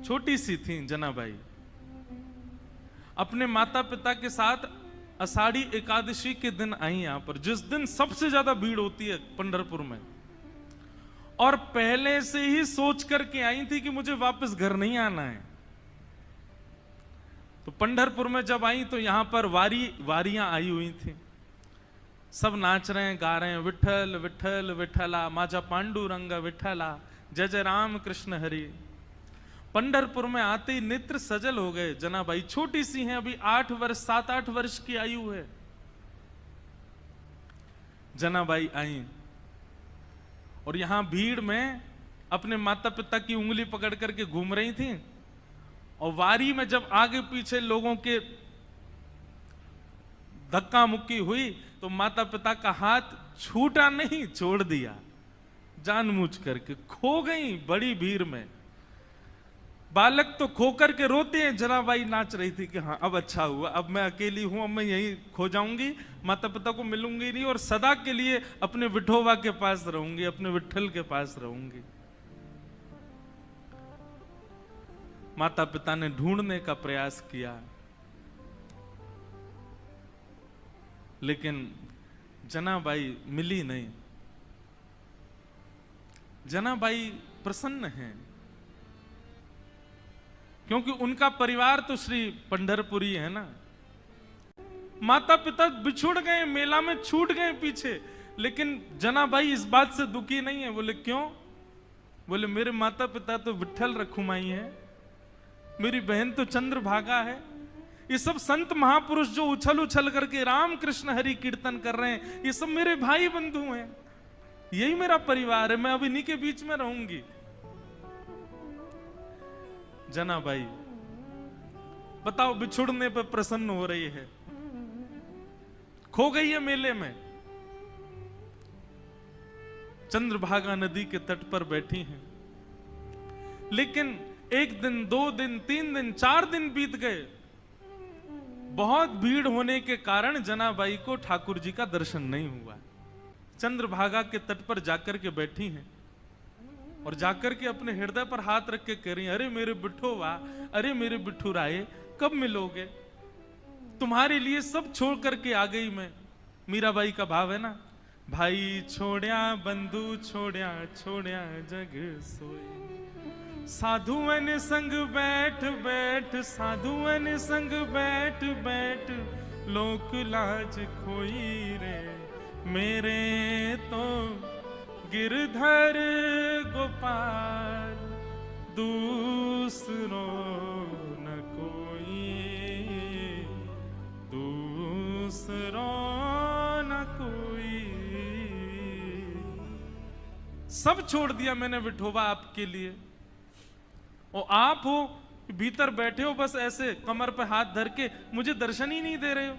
छोटी सी थी जनाबाई, अपने माता पिता के साथ आषाढ़ी एकादशी के दिन आई यहां पर, जिस दिन सबसे ज्यादा भीड़ होती है पंढरपुर में, और पहले से ही सोच करके आई थी कि मुझे वापस घर नहीं आना है। तो पंढरपुर में जब आई तो यहां पर वारियां आई हुई थी, सब नाच रहे हैं, गा रहे हैं, विठल विठल विठला माझा पांडुरंग विठला, जय जय राम कृष्ण हरि। पंढरपुर में आते ही नेत्र सजल हो गए। जनाबाई छोटी सी हैं, अभी 7-8 वर्ष की आयु है। जनाबाई आई और यहां भीड़ में अपने माता पिता की उंगली पकड़ करके घूम रही थी, और वारी में जब आगे पीछे लोगों के धक्का मुक्की हुई तो माता पिता का हाथ छूटा नहीं, छोड़ दिया, जानबूझ करके खो गई बड़ी भीड़ में। बालक तो खो करके रोते हैं, जनाबाई नाच रही थी कि हाँ अब अच्छा हुआ, अब मैं अकेली हूं, अब मैं यहीं खो जाऊंगी, माता पिता को मिलूंगी नहीं, और सदा के लिए अपने विठोबा के पास रहूंगी, अपने विठल के पास रहूंगी। माता पिता ने ढूंढने का प्रयास किया, लेकिन जनाबाई मिली नहीं। जनाबाई प्रसन्न हैं, क्योंकि उनका परिवार तो श्री पंढरपुरी है ना। माता पिता बिछुड़ गए, मेला में छूट गए पीछे, लेकिन जनाबाई इस बात से दुखी नहीं है। बोले क्यों? बोले मेरे माता पिता तो विठल रखुमाई है, मेरी बहन तो चंद्रभागा है, ये सब संत महापुरुष जो उछल उछल करके राम कृष्ण हरि कीर्तन कर रहे हैं, ये सब मेरे भाई बंधु हैं, यही मेरा परिवार है, मैं अब इन्हीं के बीच में रहूंगी। जनाबाई बताओ, बिछुड़ने पर प्रसन्न हो रही है, खो गई है मेले में, चंद्रभागा नदी के तट पर बैठी हैं। लेकिन 1 दिन 2 दिन 3 दिन 4 दिन बीत गए, बहुत भीड़ होने के कारण जनाबाई को ठाकुर जी का दर्शन नहीं हुआ। चंद्रभागा के तट पर जाकर के बैठी हैं, और जाकर के अपने हृदय पर हाथ रख के कह रही, अरे मेरे बिठोवा, अरे मेरे बिठुराए, कब मिलोगे? तुम्हारे लिए सब छोड़ करके आ गई मैं। मीराबाई का भाव है ना, भाई छोड़या बंधु छोड़या, छोड़या जग सोए, साधुअन संग बैठ बैठ, साधुअन संग बैठ बैठ, लोक लाज खोई रे, मेरे तो गिरधर गोपाल दूसरो न कोई, दूसरो न कोई। सब छोड़ दिया मैंने विठोबा आपके लिए, और आप हो भीतर बैठे हो बस ऐसे कमर पे हाथ धर के, मुझे दर्शन ही नहीं दे रहे हो।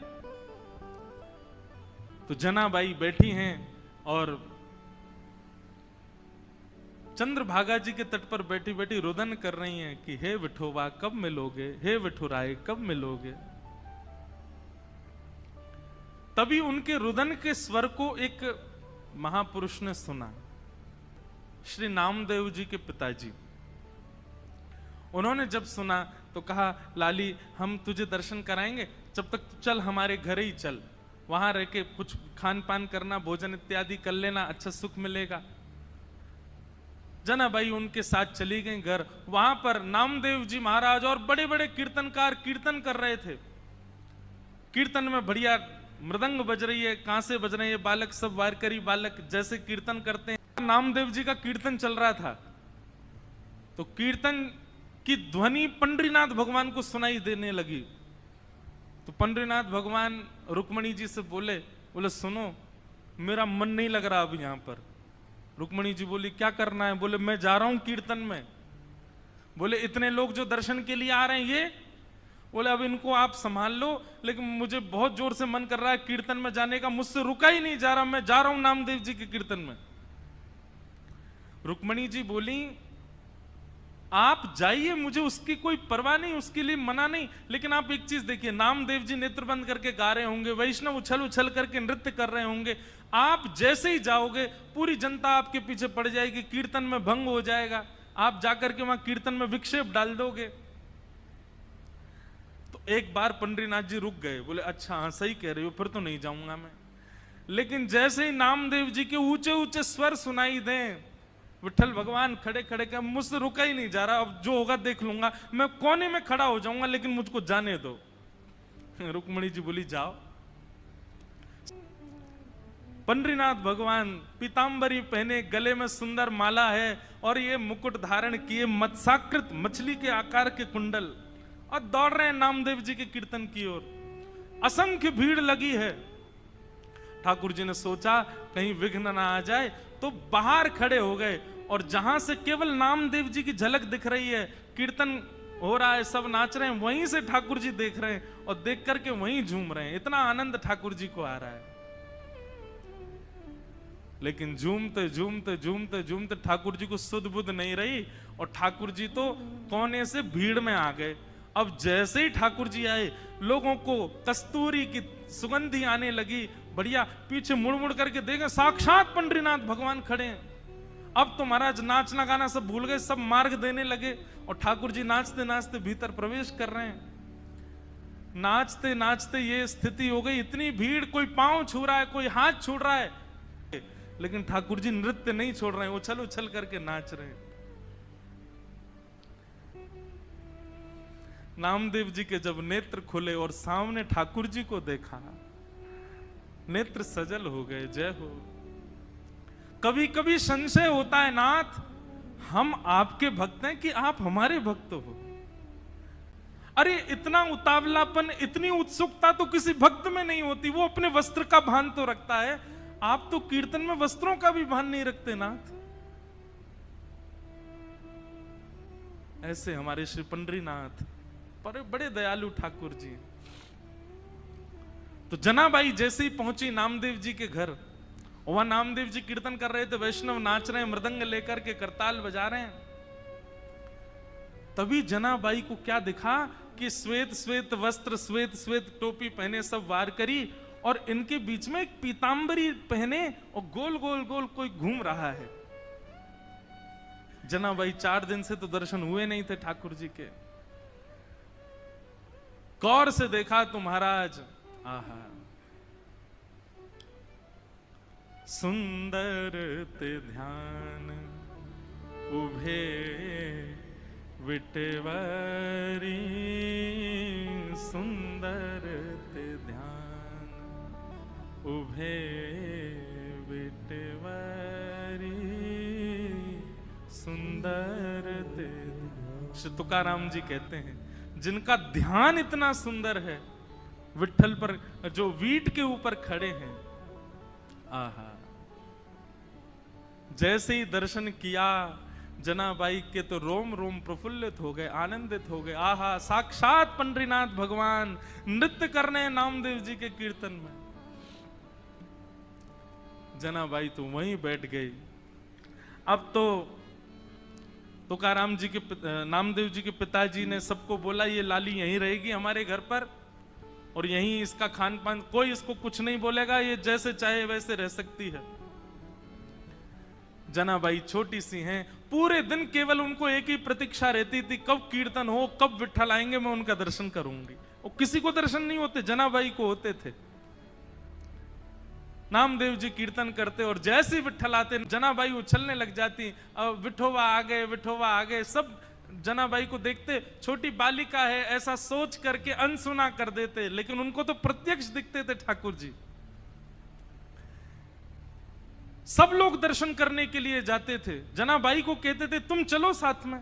तो जनाबाई बैठी हैं और चंद्रभागा जी के तट पर बैठी बैठी रुदन कर रही हैं कि हे विठोबा कब मिलोगे, हे विठुराए कब मिलोगे। तभी उनके रुदन के स्वर को एक महापुरुष ने सुना, श्री नामदेव जी के पिताजी। उन्होंने जब सुना तो कहा, लाली हम तुझे दर्शन कराएंगे, जब तक चल हमारे घर ही चल, वहां रह के कुछ खान पान करना, भोजन इत्यादि कर लेना, अच्छा सुख मिलेगा। जनाबाई उनके साथ चली गई घर। वहां पर नामदेव जी महाराज और बड़े बड़े कीर्तनकार कीर्तन कर रहे थे। कीर्तन में बढ़िया मृदंग बज रही है, कांसे बज रहे हैं, बालक सब वारकरी बालक जैसे कीर्तन करते हैं। नामदेव जी का कीर्तन चल रहा था, तो कीर्तन की ध्वनि पंडरीनाथ भगवान को सुनाई देने लगी। तो पंडरीनाथ भगवान रुक्मणी जी से बोले सुनो मेरा मन नहीं लग रहा अब यहां पर। रुक्मणी जी बोली क्या करना है? बोले मैं जा रहा हूं कीर्तन में। बोले इतने लोग जो दर्शन के लिए आ रहे हैं ये? बोले अब इनको आप संभाल लो, लेकिन मुझे बहुत जोर से मन कर रहा है कीर्तन में जाने का, मुझसे रुका ही नहीं जा रहा, मैं जा रहा हूं नामदेव जी के कीर्तन में। रुक्मणी जी बोली आप जाइए, मुझे उसकी कोई परवाह नहीं, उसके लिए मना नहीं, लेकिन आप एक चीज देखिए, नामदेव जी नेत्र बंद करके गा रहे होंगे, वैष्णव उछल उछल करके नृत्य कर रहे होंगे, आप जैसे ही जाओगे पूरी जनता आपके पीछे पड़ जाएगी, कीर्तन में भंग हो जाएगा, आप जाकर के वहां कीर्तन में विक्षेप डाल दोगे। तो एक बार पंडरीनाथ जी रुक गए, बोले अच्छा हाँ सही कह रहे हो, फिर तो नहीं जाऊंगा मैं। लेकिन जैसे ही नामदेव जी के ऊंचे ऊंचे स्वर सुनाई दें, विठ्ठल भगवान खड़े खड़े के, मुझसे रुका ही नहीं जा रहा, अब जो होगा देख लूंगा, मैं कोने में खड़ा हो जाऊंगा लेकिन मुझको जाने दो। रुक्मणी जी बोली जाओ। पंडरीनाथ भगवान पीतांबरी पहने, गले में सुंदर माला है और ये मुकुट धारण किए, मत्स्याकृत मछली के आकार के कुंडल, और दौड़ रहे हैं नामदेव जी के कीर्तन की ओर। असंख्य भीड़ लगी है। ठाकुर जी ने सोचा कहीं विघ्न ना आ जाए, तो बाहर खड़े हो गए और जहां से केवल नामदेव जी की झलक दिख रही है, कीर्तन हो रहा है, सब नाच रहे हैं, वहीं से ठाकुर जी देख रहे हैं और देख करके वहीं झूम रहे हैं। इतना आनंद ठाकुर जी को आ रहा है। लेकिन झूमते झूमते झूमते झूमते ठाकुर जी को सुध बुध नहीं रही और ठाकुर जी तो कोने से भीड़ में आ गए। अब जैसे ही ठाकुर जी आए, लोगों को कस्तूरी की सुगंधी आने लगी, बढ़िया। पीछे मुड़ मुड़ करके देखे, साक्षात पंडरीनाथ भगवान खड़े हैं। अब तो महाराज नाचना गाना सब भूल गए, सब मार्ग देने लगे और ठाकुर जी नाचते नाचते भीतर प्रवेश कर रहे हैं। नाचते नाचते ये स्थिति हो गई, इतनी भीड़, कोई पांव छू रहा है, कोई हाथ छू रहा है, लेकिन ठाकुर जी नृत्य नहीं छोड़ रहे हैं, उछल उछल करके नाच रहे हैं। नामदेव जी के जब नेत्र खुले और सामने ठाकुर जी को देखा, नेत्र सजल हो गए। जय हो। कभी कभी संशय होता है नाथ, हम आपके भक्त हैं कि आप हमारे भक्त हो। अरे इतना उतावलापन, इतनी उत्सुकता तो किसी भक्त में नहीं होती। वो अपने वस्त्र का भान तो रखता है, आप तो कीर्तन में वस्त्रों का भी भान नहीं रखते नाथ। ऐसे हमारे श्री पंडरीनाथ बड़े दयालु ठाकुर जी। तो जनाबाई जैसे ही पहुंची नामदेव जी के घर, वहां नामदेव जी कीर्तन कर रहे थे, वैष्णव नाच रहे हैं, मृदंग लेकर के करताल बजा रहे हैं। तभी जनाबाई को क्या दिखा कि श्वेत श्वेत वस्त्र, श्वेत श्वेत टोपी पहने सब वार करी, और इनके बीच में एक पीतांबरी पहने और गोल गोल गोल कोई घूम रहा है। जनाबाई 4 दिन से तो दर्शन हुए नहीं थे ठाकुर जी के। गौर से देखा तो महाराज, आहा, सुंदर ते ध्यान उभे विटवारी, सुंदर ते ध्यान उभे विटवारी, सुंदर ते। श्री तुकाराम जी कहते हैं, जिनका ध्यान इतना सुंदर है विठ्ठल पर, जो वीट के ऊपर खड़े हैं, आहा। जैसे ही दर्शन किया जनाबाई के, तो रोम रोम प्रफुल्लित हो गए, आनंदित हो गए। आहा, साक्षात पंडरीनाथ भगवान नृत्य करने हैं नामदेव जी के कीर्तन में। जनाबाई तो वहीं बैठ गई। अब तो तुकाराम जी के नामदेव जी के पिताजी ने सबको बोला, ये लाली यहीं रहेगी हमारे घर पर और यहीं इसका खान पान, कोई इसको कुछ नहीं बोलेगा, ये जैसे चाहे वैसे रह सकती है। जनाबाई छोटी सी हैं, पूरे दिन केवल उनको एक ही प्रतीक्षा रहती थी, कब कीर्तन हो, कब विठ्ठल आएंगे, मैं उनका दर्शन करूंगी। और किसी को दर्शन नहीं होते, जनाबाई को होते थे। नामदेव जी कीर्तन करते और जैसे विठ्ठल आते, जनाबाई उछलने लग जाती। अब विठोबा आ गए, विठोबा आ गए। सब जनाबाई को देखते, छोटी बालिका है ऐसा सोच करके अनसुना कर देते, लेकिन उनको तो प्रत्यक्ष दिखते थे ठाकुर जी। सब लोग दर्शन करने के लिए जाते थे। जनाबाई को कहते थे तुम चलो साथ में।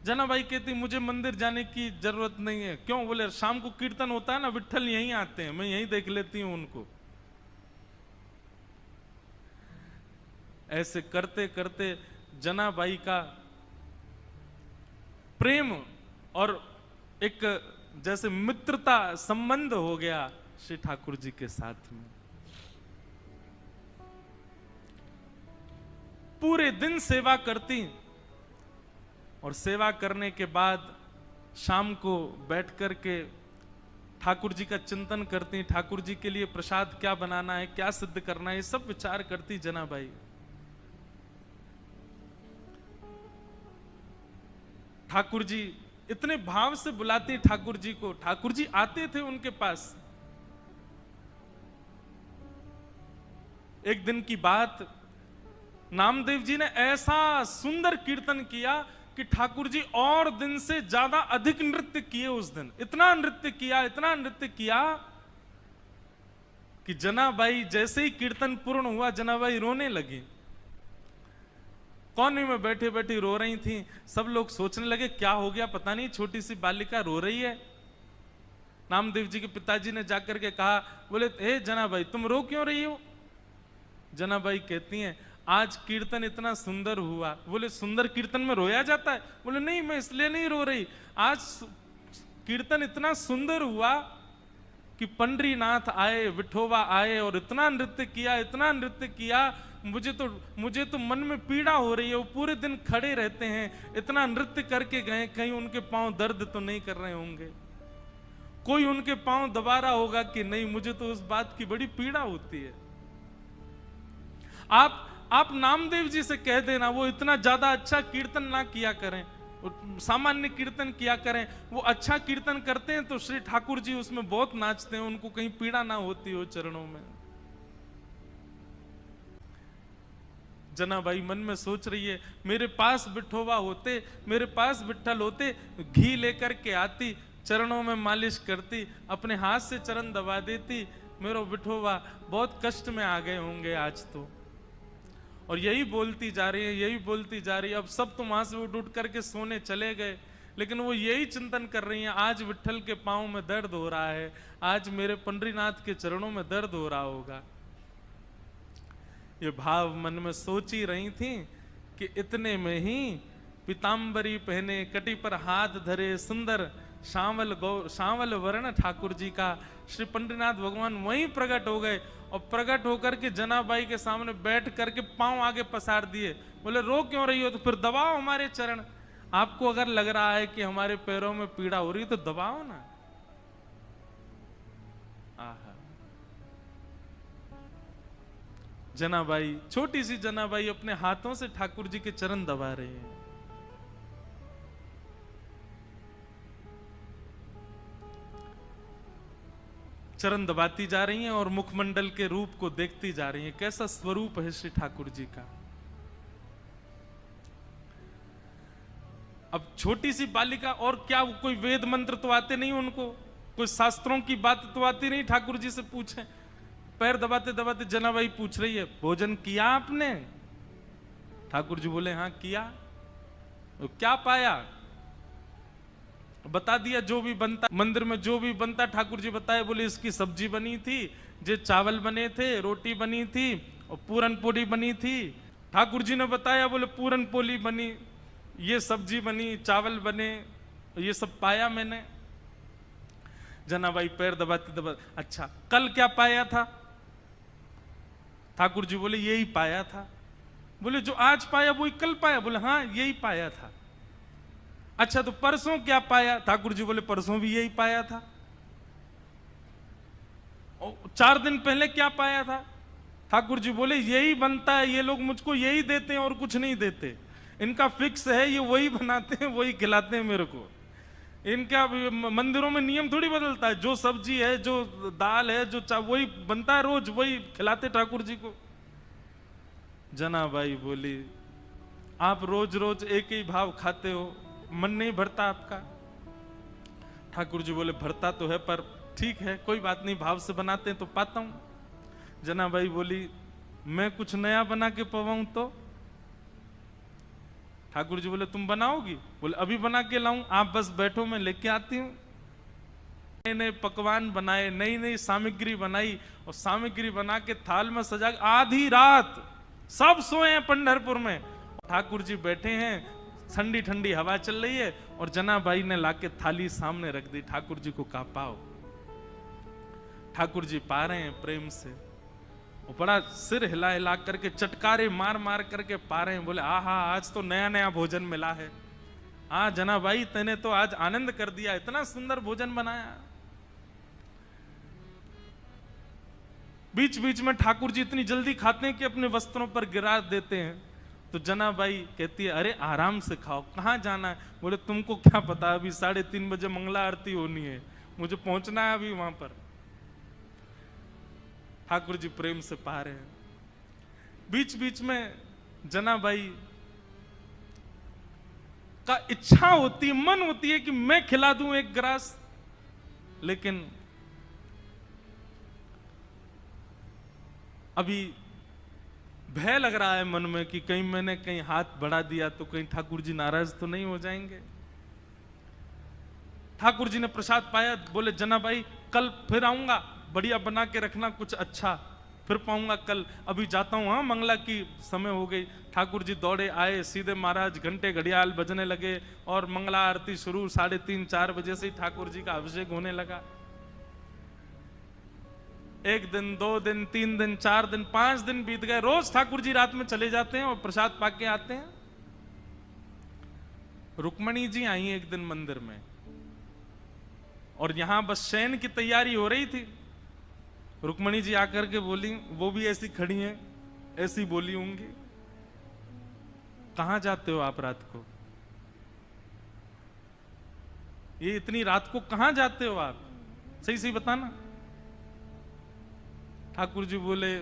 जनाबाई कहती मुझे मंदिर जाने की जरूरत नहीं है। क्यों? बोले शाम को कीर्तन होता है ना, विठ्ठल यहीं आते हैं, मैं यहीं देख लेती हूं उनको। ऐसे करते करते जनाबाई का प्रेम और एक जैसे मित्रता संबंध हो गया श्री ठाकुर जी के साथ में। पूरे दिन सेवा करती और सेवा करने के बाद शाम को बैठ कर के ठाकुर जी का चिंतन करती। ठाकुर जी के लिए प्रसाद क्या बनाना है, क्या सिद्ध करना है, ये सब विचार करती जनाबाई। ठाकुर जी इतने भाव से बुलाते ठाकुर जी को, ठाकुर जी आते थे उनके पास। एक दिन की बात, नामदेव जी ने ऐसा सुंदर कीर्तन किया कि ठाकुर जी और दिन से ज्यादा अधिक नृत्य किए उस दिन। इतना नृत्य किया, इतना नृत्य किया कि जनाबाई जैसे ही कीर्तन पूर्ण हुआ, जनाबाई रोने लगी। कोने में बैठे बैठे रो रही थी। सब लोग सोचने लगे क्या हो गया, पता नहीं छोटी सी बालिका रो रही है। नामदेव जी के पिताजी ने जाकर के कहा, बोले हे जनाबाई तुम रो क्यों रही हो? जनाबाई कहती हैं आज कीर्तन इतना सुंदर हुआ। बोले सुंदर कीर्तन में रोया जाता है? बोले नहीं, मैं इसलिए नहीं रो रही, आज कीर्तन इतना सुंदर हुआ कि पंडरीनाथ आए, विठोबा आए और इतना नृत्य किया, इतना नृत्य किया, मुझे तो मन में पीड़ा हो रही है। वो पूरे दिन खड़े रहते हैं, इतना नृत्य करके गए, कहीं उनके पांव दर्द तो नहीं कर रहे होंगे, कोई उनके पांव दबा रहा होगा कि नहीं? मुझे तो उस बात की बड़ी पीड़ा होती है। आप नामदेव जी से कह देना वो इतना ज्यादा अच्छा कीर्तन ना किया करें, सामान्य कीर्तन किया करें। वो अच्छा कीर्तन करते हैं तो श्री ठाकुर जी उसमें बहुत नाचते हैं, उनको कहीं पीड़ा ना होती हो चरणों में। जनाबाई मन में सोच रही है मेरे पास विठोबा होते, मेरे पास विठ्ठल होते, घी लेकर के आती, चरणों में मालिश करती, अपने हाथ से चरण दबा देती, मेरा विठोबा बहुत कष्ट में आ गए होंगे आज तो। और यही बोलती जा रही है, यही बोलती जा रही है। अब सब तो वहां से उठ करके सोने चले गए, लेकिन वो यही चिंतन कर रही हैं आज विठ्ठल के पांव में दर्द हो रहा है, आज मेरे पंडरीनाथ के चरणों में दर्द हो रहा होगा। ये भाव मन में सोच ही रही थी कि इतने में ही पीताम्बरी पहने, कटी पर हाथ धरे, सुंदर सांवल वर्ण ठाकुर जी का श्री पंडरीनाथ भगवान वहीं प्रकट हो गए। और प्रकट होकर के जनाबाई के सामने बैठ करके पांव आगे पसार दिए। बोले रो क्यों रही हो? तो फिर दबाओ हमारे चरण। आपको अगर लग रहा है कि हमारे पैरों में पीड़ा हो रही है तो दबाओ ना। आहा, जनाबाई, छोटी सी जनाबाई अपने हाथों से ठाकुर जी के चरण दबा रही है। चरण दबाती जा रही हैं और मुखमंडल के रूप को देखती जा रही हैं, कैसा स्वरूप है श्री ठाकुर जी का। अब छोटी सी बालिका, और क्या कोई वेद मंत्र तो आते नहीं उनको, कोई शास्त्रों की बात तो आती नहीं ठाकुर जी से पूछे। पैर दबाते दबाते जनाबाई पूछ रही है भोजन किया आपने? ठाकुर जी बोले हाँ किया। तो क्या पाया? बता दिया जो भी बनता मंदिर में, जो भी बनता ठाकुर जी बताए। बोले इसकी सब्जी बनी थी, जे चावल बने थे, रोटी बनी थी और पूरन पोली बनी थी। ठाकुर जी ने बताया, बोले पूरन पोली बनी, ये सब्जी बनी, चावल बने, ये सब पाया मैंने। जनाबाई पैर दबाते दबाते, अच्छा कल क्या पाया था? ठाकुर जी बोले यही पाया था। बोले जो आज पाया वही कल पाया? बोले हाँ यही पाया था। अच्छा तो परसों क्या पाया? ठाकुर जी बोले परसों भी यही पाया था। और 4 दिन पहले क्या पाया था? ठाकुर जी बोले यही बनता है, ये लोग मुझको यही देते हैं और कुछ नहीं देते, इनका फिक्स है, ये वही बनाते हैं वही खिलाते हैं मेरे को। इनका मंदिरों में नियम थोड़ी बदलता है, जो सब्जी है, जो दाल है, जो वही बनता है, रोज वही खिलाते ठाकुर जी को। जनाबाई बोली आप रोज रोज एक ही भाव खाते हो, मन नहीं भरता आपका? ठाकुर जी बोले भरता तो है, पर ठीक है कोई बात नहीं, भाव से बनाते हैं तो पाता हूं। जनाबाई बोली मैं कुछ नया बना के पवाऊं तो? ठाकुर जी बोले तुम बनाओगी? बोले अभी बना के लाऊं, आप बस बैठो मैं लेके आती हूं। नए नए पकवान बनाए, नई नई सामग्री बनाई और सामग्री बना के थाल में सजा, आधी रात सब सोए हैं पंढरपुर में, ठाकुर जी बैठे हैं, ठंडी ठंडी हवा चल रही है और जनाबाई ने लाके थाली सामने रख दी। ठाकुर जी को कहा पाओ। ठाकुर जी पा रहे हैं प्रेम से, वो बड़ा सिर हिला हिला करके, चटकारे मार मार करके पा रहे हैं। बोले आहा आज तो नया नया भोजन मिला है। हाँ जनाबाई तूने तो आज आनंद कर दिया, इतना सुंदर भोजन बनाया। बीच बीच में ठाकुर जी इतनी जल्दी खाते हैं कि अपने वस्त्रों पर गिरा देते हैं तो जनाबाई कहती है अरे आराम से खाओ, कहाँ जाना है? बोले तुमको क्या पता, अभी 3:30 बजे मंगला आरती होनी है, मुझे पहुंचना है अभी वहां पर। ठाकुर जी प्रेम से पा रहे हैं। बीच बीच में जनाबाई का इच्छा होती है, मन होती है कि मैं खिला दूं एक ग्रास, लेकिन अभी भय लग रहा है मन में कि कहीं मैंने कहीं हाथ बढ़ा दिया तो कहीं ठाकुर जी नाराज तो नहीं हो जाएंगे। ठाकुर जी ने प्रसाद पाया, बोले जनाबाई कल फिर आऊंगा, बढ़िया बना के रखना कुछ अच्छा, फिर पाऊंगा कल, अभी जाता हूं, हाँ मंगला की समय हो गई। ठाकुर जी दौड़े आए, सीधे महाराज घंटे घड़ियाल बजने लगे और मंगला आरती शुरू। 3:30-4 बजे से ही ठाकुर जी का अभिषेक होने लगा। 1 दिन 2 दिन 3 दिन 4 दिन 5 दिन बीत गए। रोज ठाकुर जी रात में चले जाते हैं और प्रसाद पाके आते हैं। रुक्मणी जी आई एक दिन मंदिर में और यहां बस शयन की तैयारी हो रही थी। रुक्मणी जी आकर के बोली, वो भी ऐसी खड़ी हैं, ऐसी बोली होंगी, कहां जाते हो आप रात को? ये इतनी रात को कहां जाते हो आप, सही सही बताना। ठाकुर जी बोले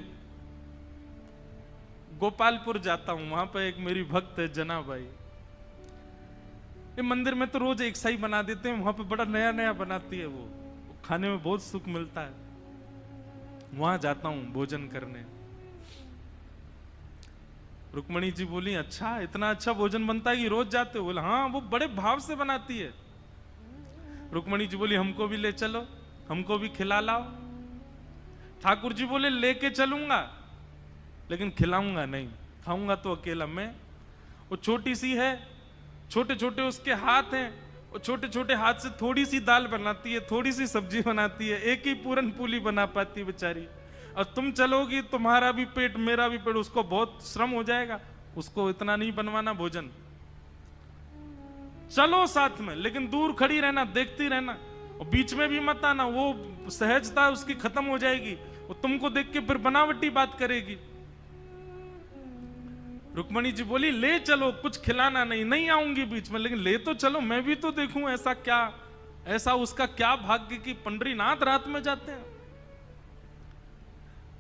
गोपालपुर जाता हूं, वहां पर एक मेरी भक्त है जनाबाई, ये मंदिर में तो रोज एक सा ही बना देते हैं, वहां पे बड़ा नया नया बनाती है, वो खाने में बहुत सुख मिलता है, वहां जाता हूं भोजन करने। रुक्मणी जी बोली अच्छा, इतना अच्छा भोजन बनता है कि रोज जाते हो? बोले हाँ, वो बड़े भाव से बनाती है। रुक्मणी जी बोली हमको भी ले चलो, हमको भी खिला लाओ। ठाकुर जी बोले लेके चलूंगा लेकिन खिलाऊंगा नहीं, खाऊंगा तो अकेला मैं। वो छोटी सी है, छोटे छोटे उसके हाथ हैं, वो छोटे छोटे हाथ से थोड़ी सी दाल बनाती है, थोड़ी सी सब्जी बनाती है, एक ही पूरन पूली बना पाती है बेचारी। और तुम चलोगी, तुम्हारा भी पेट मेरा भी पेट, उसको बहुत श्रम हो जाएगा, उसको इतना नहीं बनवाना भोजन। चलो साथ में, लेकिन दूर खड़ी रहना, देखती रहना, और बीच में भी मत आना, वो सहजता उसकी खत्म हो जाएगी, वो तुमको देख के फिर बनावटी बात करेगी। रुक्मणी जी बोली ले चलो, कुछ खिलाना नहीं, नहीं आऊंगी बीच में, लेकिन ले तो चलो, मैं भी तो देखूं ऐसा क्या, ऐसा उसका क्या भाग्य कि पंडरीनाथ रात में जाते हैं।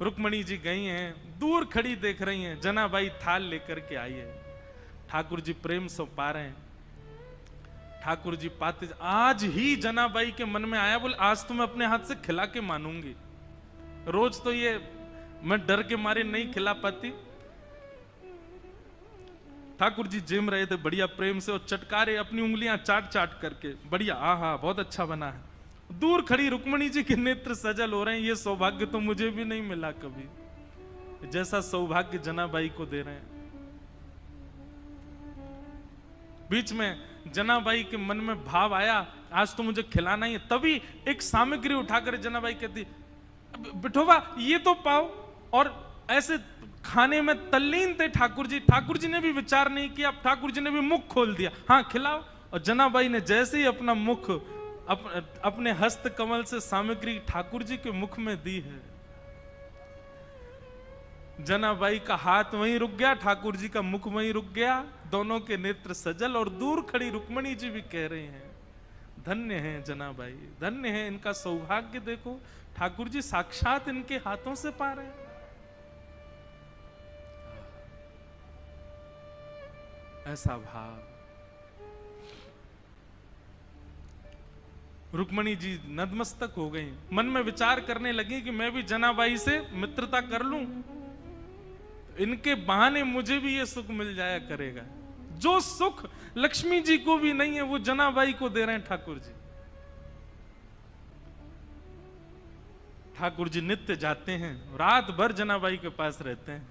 रुक्मणी जी गई हैं, दूर खड़ी देख रही हैं, जनाबाई थाल लेकर के आई है। ठाकुर जी प्रेम से पा रहे हैं। ठाकुर जी पाते, आज ही जनाबाई के मन में आया, बोले आज तो मैं अपने हाथ से खिला के मानूंगी, रोज तो ये मैं डर के मारे नहीं खिला पाती। ठाकुर जी जिम रहे थे बढ़िया प्रेम से, और चटकारे अपनी उंगलियां चाट चाट करके, बढ़िया आहा बहुत अच्छा बना है। दूर खड़ी रुक्मणी जी के नेत्र सजल हो रहे हैं, ये सौभाग्य तो मुझे भी नहीं मिला कभी, जैसा सौभाग्य जनाबाई को दे रहे हैं। बीच में जनाबाई के मन में भाव आया आज तो मुझे खिलाना ही है, तभी एक सामग्री उठाकर जनाबाई कहती बिठोबा ये तो पाओ, और ऐसे खाने में तल्लीन थे ठाकुर जी। ठाकुर जी ने भी विचार नहीं किया, ठाकुर जी ने भी मुख खोल दिया, हाँ खिलाओ। और जनाबाई ने जैसे ही अपना मुख अपने हस्त कमल से सामग्री ठाकुर जी के मुख में दी है, जनाबाई का हाथ वहीं रुक गया, ठाकुर जी का मुख वहीं रुक गया, दोनों के नेत्र सजल। और दूर खड़ी रुक्मणी जी भी कह रहे हैं धन्य है जनाबाई, धन्य है, इनका सौभाग्य देखो, ठाकुर जी साक्षात इनके हाथों से पा रहे हैं। ऐसा भाव। रुक्मणी जी नतमस्तक हो गई, मन में विचार करने लगी कि मैं भी जनाबाई से मित्रता कर लूं, इनके बहाने मुझे भी ये सुख मिल जाया करेगा। जो सुख लक्ष्मी जी को भी नहीं है वो जनाबाई को दे रहे हैं ठाकुर जी। ठाकुर जी नित्य जाते हैं, रात भर जनाबाई के पास रहते हैं।